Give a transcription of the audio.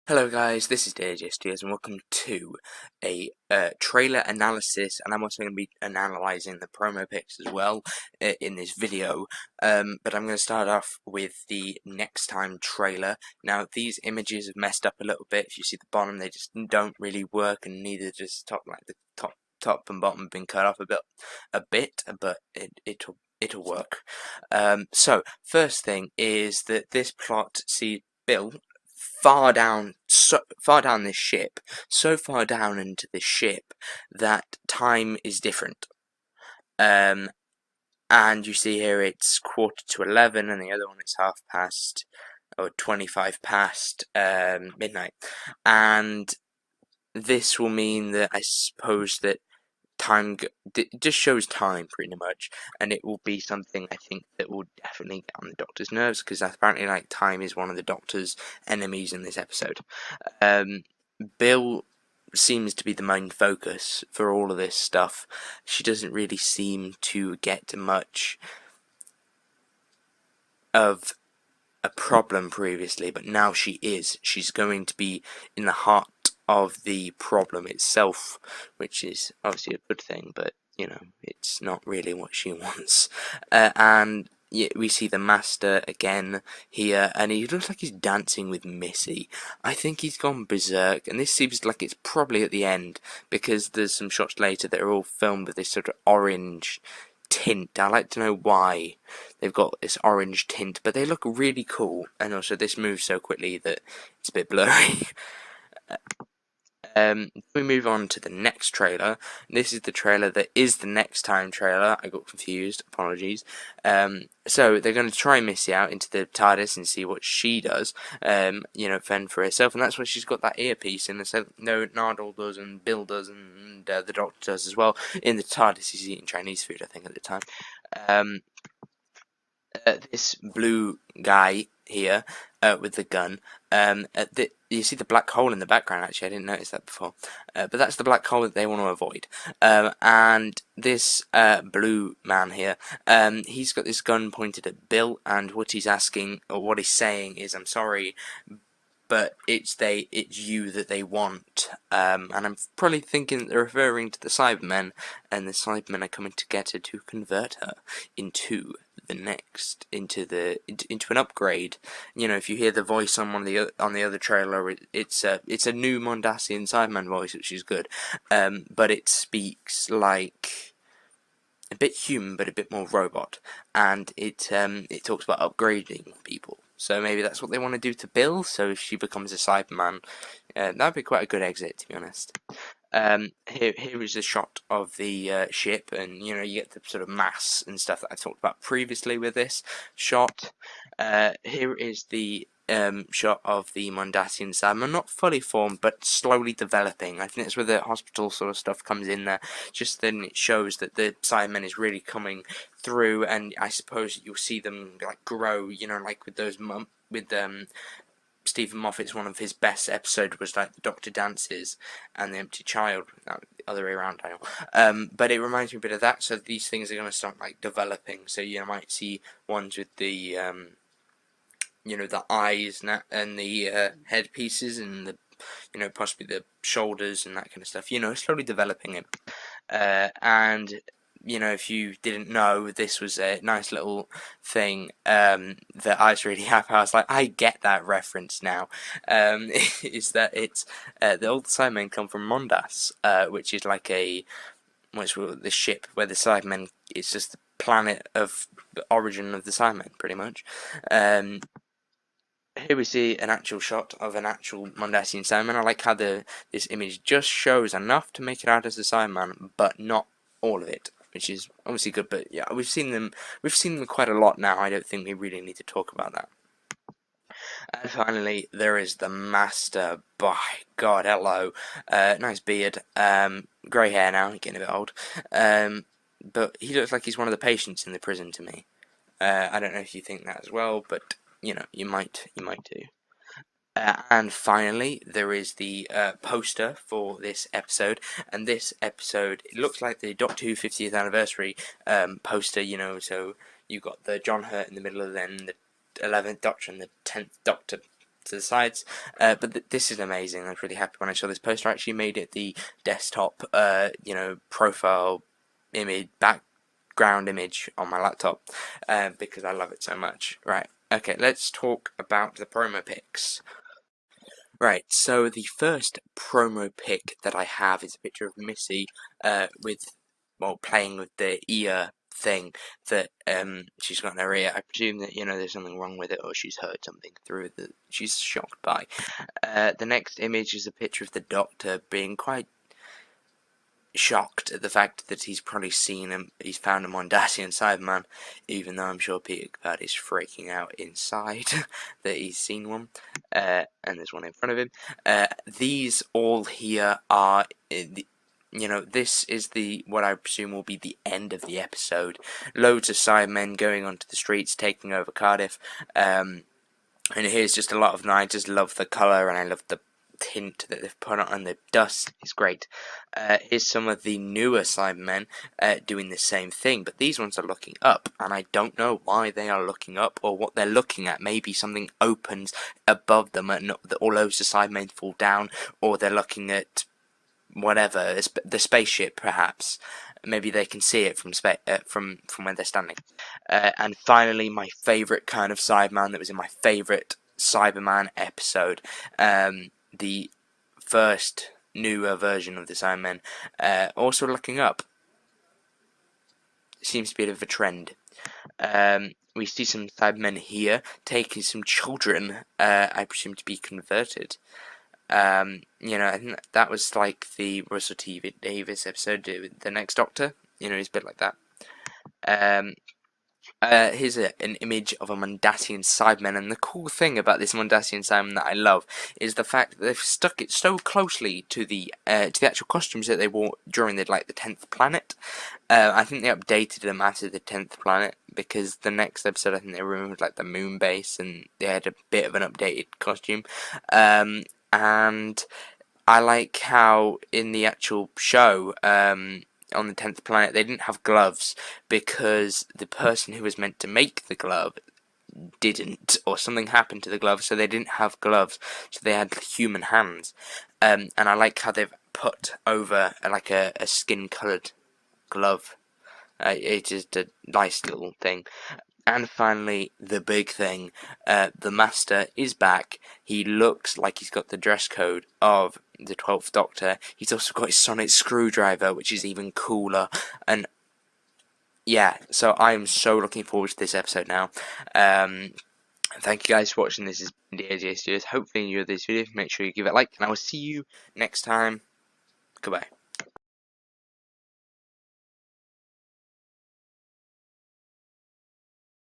Hello guys, this is DJSTS and welcome to a trailer analysis, and I'm also going to be analysing the promo pics as well in this video, but I'm going to start off with the Next Time trailer. Now these images have messed up a little bit. If you see the bottom, they just don't really work, and neither does the top and bottom have been cut off a bit, but it'll work. So first thing is that this plot sees Bill so far down this ship, so far down into this ship that time is different. And you see here it's 11:15, and the other one is 25 or 25 past midnight. And this will mean that I suppose that time just shows time pretty much, and it will be something I think that will definitely get on the Doctor's nerves, because apparently time is one of the Doctor's enemies in this episode. Bill seems to be the main focus for all of this stuff. She doesn't really seem to get much of a problem previously, but now she is. She's going to be in the heart of the problem itself, which is obviously a good thing, but it's not really what she wants. And yeah, we see the Master again here, and he looks like he's dancing with Missy. I think he's gone berserk, and this seems like it's probably at the end, because there's some shots later that are all filmed with this sort of orange tint. I like to know why they've got this orange tint, but they look really cool, and also this moves so quickly that it's a bit blurry. We move on to the next trailer. This is the trailer that is the Next Time trailer. I got confused, apologies. So they're going to try Missy out into the TARDIS and see what she does, fend for herself, and that's why she's got that earpiece in. So no, Nardole does, and Bill does, and the Doctor does as well. In the TARDIS, he's eating Chinese food, I think, at the time. This blue guy here with the gun, you see the black hole in the background. Actually, I didn't notice that before, but that's the black hole that they want to avoid. And this blue man here, he's got this gun pointed at Bill, and what he's asking, or what he's saying, is, "I'm sorry, but it's you that they want." And I'm probably thinking that they're referring to the Cybermen, and the Cybermen are coming to get her to convert her into into an upgrade. If you hear the voice on the other trailer, it's a new Mondasian Cyberman voice, which is good. But it speaks like a bit human, but a bit more robot, and it talks about upgrading people. So maybe that's what they want to do to Bill. So if she becomes a Cyberman, that'd be quite a good exit, to be honest. Here is a shot of the ship, and you get the sort of mass and stuff that I talked about previously with this shot. Here is the shot of the Mondasian Cyberman, not fully formed, but slowly developing. I think that's where the hospital sort of stuff comes in there. Just then it shows that the Cyberman is really coming through, and I suppose you'll see them grow. Like with those Stephen Moffat's, one of his best episodes was the Doctor dances and the empty child. The other way around, I know. But it reminds me a bit of that. So these things are going to start developing. So you might see ones with the the eyes and the headpieces, and the possibly the shoulders and that kind of stuff. Slowly developing it. And if you didn't know, this was a nice little thing that I was really happy. I was like, I get that reference now. Is that it's the old Cybermen come from Mondas, which is the ship where the Cybermen. It's just the planet of the origin of the Cybermen, pretty much. Here we see an actual shot of an actual Mondasian Cyberman. I like how this image just shows enough to make it out as a Cyberman, but not all of it, which is obviously good. But yeah, we've seen them quite a lot now. I don't think we really need to talk about that. And finally, there is the Master. By God, hello. Nice beard. Grey hair now, getting a bit old. But he looks like he's one of the patients in the prison to me. I don't know if you think that as well, but you might do. And finally, there is the poster for this episode, and this episode, it looks like the Doctor Who 50th anniversary poster. So you've got the John Hurt in the middle, of then the 11th Doctor and the 10th Doctor to the sides. But this is amazing. I was really happy when I saw this poster. I actually made it the desktop, profile image, background image on my laptop, because I love it so much. Right. Okay, let's talk about the promo pics. Right, so the first promo pic that I have is a picture of Missy, playing with the ear thing that she's got in her ear. I presume that there's something wrong with it, or she's heard something through that she's shocked by. The next image is a picture of the Doctor being quite shocked at the fact that he's probably seen him. He's found a Mondasian Cyberman, even though I'm sure Peter Capaldi is freaking out inside that he's seen one. And there's one in front of him. These all here are, this is what I presume will be the end of the episode. Loads of Cybermen going onto the streets, taking over Cardiff. And here's just a lot of them. I just love the colour, and I love the tint that they've put on the dust. Is great. Here's some of the newer Cybermen doing the same thing, but these ones are looking up, and I don't know why they are looking up or what they're looking at. Maybe something opens above them and all those Cybermen fall down, or they're looking at whatever, the spaceship perhaps. Maybe they can see it from where they're standing. And finally, my favourite kind of Cyberman that was in my favourite Cyberman episode, the first newer version of the Cybermen, also looking up. Seems to be a bit of a trend. We see some Cybermen here taking some children, I presume to be converted. I think that was like the Russell T. Davies episode with the Next Doctor. It's a bit like that. Here's an image of a Mondasian Cyberman, and the cool thing about this Mondasian Cyberman that I love is the fact that they've stuck it so closely to the actual costumes that they wore during the 10th planet. I think they updated them after the 10th planet, because the next episode I think they removed the moon base and they had a bit of an updated costume. And I like how in the actual show, on the 10th planet, they didn't have gloves because the person who was meant to make the glove didn't, or something happened to the glove, so they didn't have gloves, so they had human hands. And I like how they've put over a skin-coloured glove. It's just a nice little thing. And finally, the big thing, the Master is back. He looks like he's got the dress code of the 12th Doctor. He's also got his sonic screwdriver, which is even cooler. And yeah, so I'm so looking forward to this episode now. Thank you guys for watching. This is AJ Studios. Hopefully you enjoyed this video. Make sure you give it a like, and I will see you next time. Goodbye.